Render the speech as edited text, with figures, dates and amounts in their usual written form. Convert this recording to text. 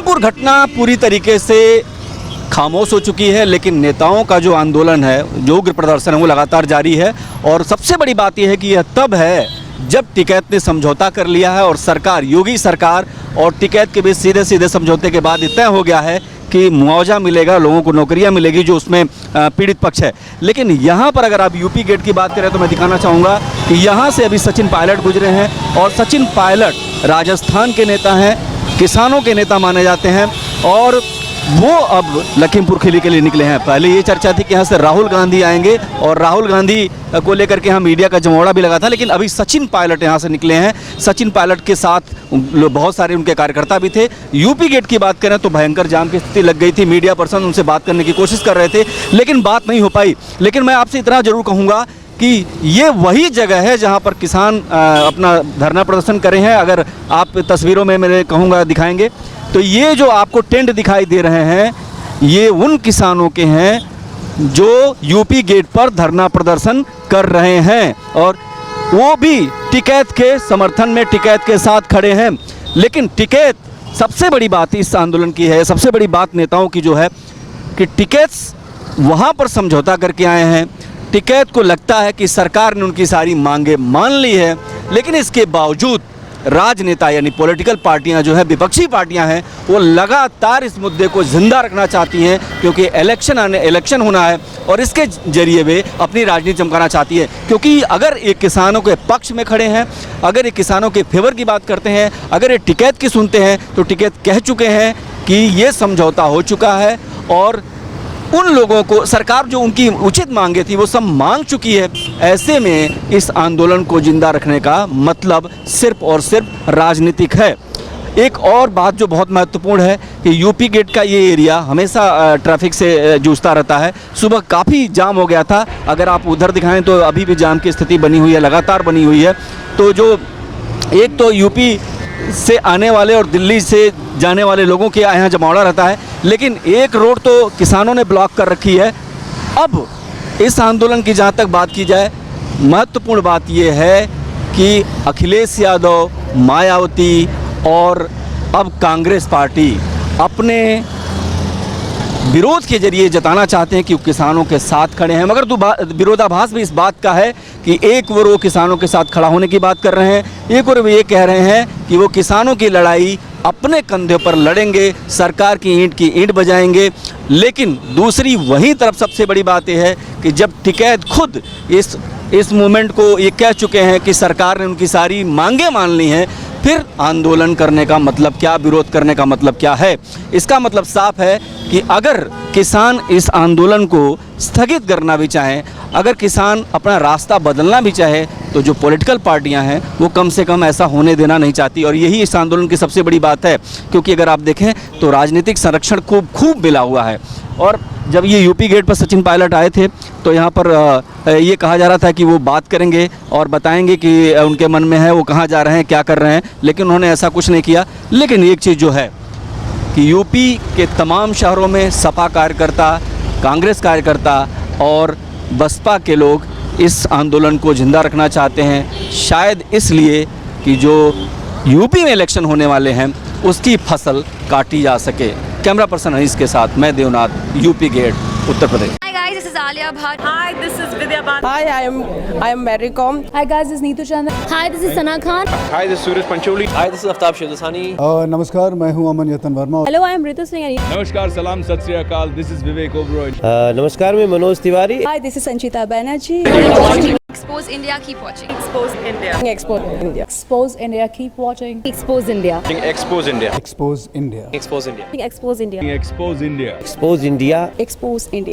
लखीमपुर घटना पूरी तरीके से खामोश हो चुकी है, लेकिन नेताओं का जो आंदोलन है, जो उग्र प्रदर्शन है, वो लगातार जारी है। और सबसे बड़ी बात यह है कि यह तब है जब टिकैत ने समझौता कर लिया है और सरकार, योगी सरकार और टिकैत के बीच सीधे सीधे समझौते के बाद तय हो गया है कि मुआवजा मिलेगा, लोगों को नौकरियां मिलेगी जो उसमें पीड़ित पक्ष है। लेकिन यहाँ पर अगर आप यूपी गेट की बात करें तो मैं दिखाना चाहूँगा कि यहाँ से अभी सचिन पायलट गुजरे हैं और सचिन पायलट राजस्थान के नेता हैं, किसानों के नेता माने जाते हैं और वो अब लखीमपुर खीरी के लिए निकले हैं। पहले ये चर्चा थी कि यहाँ से राहुल गांधी आएंगे और राहुल गांधी को लेकर के यहाँ मीडिया का जमौड़ा भी लगा था, लेकिन अभी सचिन पायलट यहाँ से निकले हैं। सचिन पायलट के साथ बहुत सारे उनके कार्यकर्ता भी थे। यूपी गेट की बात करें तो भयंकर जाम की स्थिति लग गई थी। मीडिया पर्सन उनसे बात करने की कोशिश कर रहे थे, लेकिन बात नहीं हो पाई। लेकिन मैं आपसे इतना जरूर कहूँगा कि ये वही जगह है जहाँ पर किसान अपना धरना प्रदर्शन करे हैं। अगर आप तस्वीरों में मेरे कहूँगा दिखाएंगे तो ये जो आपको टेंट दिखाई दे रहे हैं, ये उन किसानों के हैं जो यूपी गेट पर धरना प्रदर्शन कर रहे हैं और वो भी टिकैत के समर्थन में, टिकैत के साथ खड़े हैं। लेकिन टिकैत, सबसे बड़ी बात इस आंदोलन की है, सबसे बड़ी बात नेताओं की जो है कि टिकैत वहाँ पर समझौता करके आए हैं। टिकैत को लगता है कि सरकार ने उनकी सारी मांगे मान ली है, लेकिन इसके बावजूद राजनेता यानी पॉलिटिकल पार्टियां जो है, विपक्षी पार्टियां हैं, वो लगातार इस मुद्दे को जिंदा रखना चाहती हैं क्योंकि इलेक्शन होना है और इसके जरिए वे अपनी राजनीति चमकाना चाहती है। क्योंकि अगर ये किसानों के पक्ष में खड़े हैं, अगर ये किसानों के फेवर की बात करते हैं, अगर ये टिकैत की सुनते हैं तो टिकैत कह चुके हैं कि ये समझौता हो चुका है और उन लोगों को सरकार जो उनकी उचित मांगे थी वो सब मांग चुकी है। ऐसे में इस आंदोलन को जिंदा रखने का मतलब सिर्फ और सिर्फ राजनीतिक है। एक और बात जो बहुत महत्वपूर्ण है कि यूपी गेट का ये एरिया हमेशा ट्रैफिक से जूझता रहता है। सुबह काफ़ी जाम हो गया था, अगर आप उधर दिखाएं तो अभी भी जाम की स्थिति बनी हुई है, लगातार बनी हुई है। तो जो एक तो यूपी से आने वाले और दिल्ली से जाने वाले लोगों के यहाँ जमावड़ा रहता है, लेकिन एक रोड तो किसानों ने ब्लॉक कर रखी है। अब इस आंदोलन की जहाँ तक बात की जाए, महत्वपूर्ण बात यह है कि अखिलेश यादव, मायावती और अब कांग्रेस पार्टी अपने विरोध के जरिए जताना चाहते हैं कि वो किसानों के साथ खड़े हैं। मगर विरोधाभास भी इस बात का है कि एक वो किसानों के साथ खड़ा होने की बात कर रहे हैं, एक और वो ये कह रहे हैं कि वो किसानों की लड़ाई अपने कंधे पर लड़ेंगे, सरकार की ईंट की ईंट बजाएंगे। लेकिन दूसरी वही तरफ सबसे बड़ी बात यह है कि जब टिकैत खुद इस मूवमेंट को ये कह चुके हैं कि सरकार ने उनकी सारी मांगे मान ली हैं, फिर आंदोलन करने का मतलब क्या, विरोध करने का मतलब क्या है? इसका मतलब साफ है कि अगर किसान इस आंदोलन को स्थगित करना भी चाहें, अगर किसान अपना रास्ता बदलना भी चाहे, तो जो पॉलिटिकल पार्टियां हैं वो कम से कम ऐसा होने देना नहीं चाहती। और यही इस आंदोलन की सबसे बड़ी बात है, क्योंकि अगर आप देखें तो राजनीतिक संरक्षण खूब मिला हुआ है। और जब ये यूपी गेट पर सचिन पायलट आए थे तो यहाँ पर ये कहा जा रहा था कि वो बात करेंगे और बताएंगे कि उनके मन में है वो कहाँ जा रहे हैं, क्या कर रहे हैं, लेकिन उन्होंने ऐसा कुछ नहीं किया। लेकिन एक चीज़ जो है कि यूपी के तमाम शहरों में सपा कार्यकर्ता, कांग्रेस कार्यकर्ता और बसपा के लोग इस आंदोलन को जिंदा रखना चाहते हैं, शायद इसलिए कि जो यूपी में इलेक्शन होने वाले हैं उसकी फसल काटी जा सके। कैमरा पर्सन अनीस के साथ मैं Devnath, UP gate, Uttar Pradesh. Hi guys, this is Alia Bhatt. Hi, this is Vidya Bhatt. Hi, I am Mary Com. Hi guys, this is Neetu Chandra. Hi, this is Sana Khan. Hi, this is Suraj Pancholi. Hi, this is Aftab Shivdasani. नमस्कार, मैं हूं अमन यतन Verma. Hello, I am Ritu Singh. नमस्कार, सलाम, सत श्री अकाल, this is Vivek Oberoi. नमस्कार, मैं Manoj Tiwari. Hi, this is Sanchita Banerjee. Expose India, keep watching. Expose India. Expose India. Expose India, keep watching. Expose India. Expose India. Expose India. Expose India. Expose India. Expose India. Expose India. Expose India.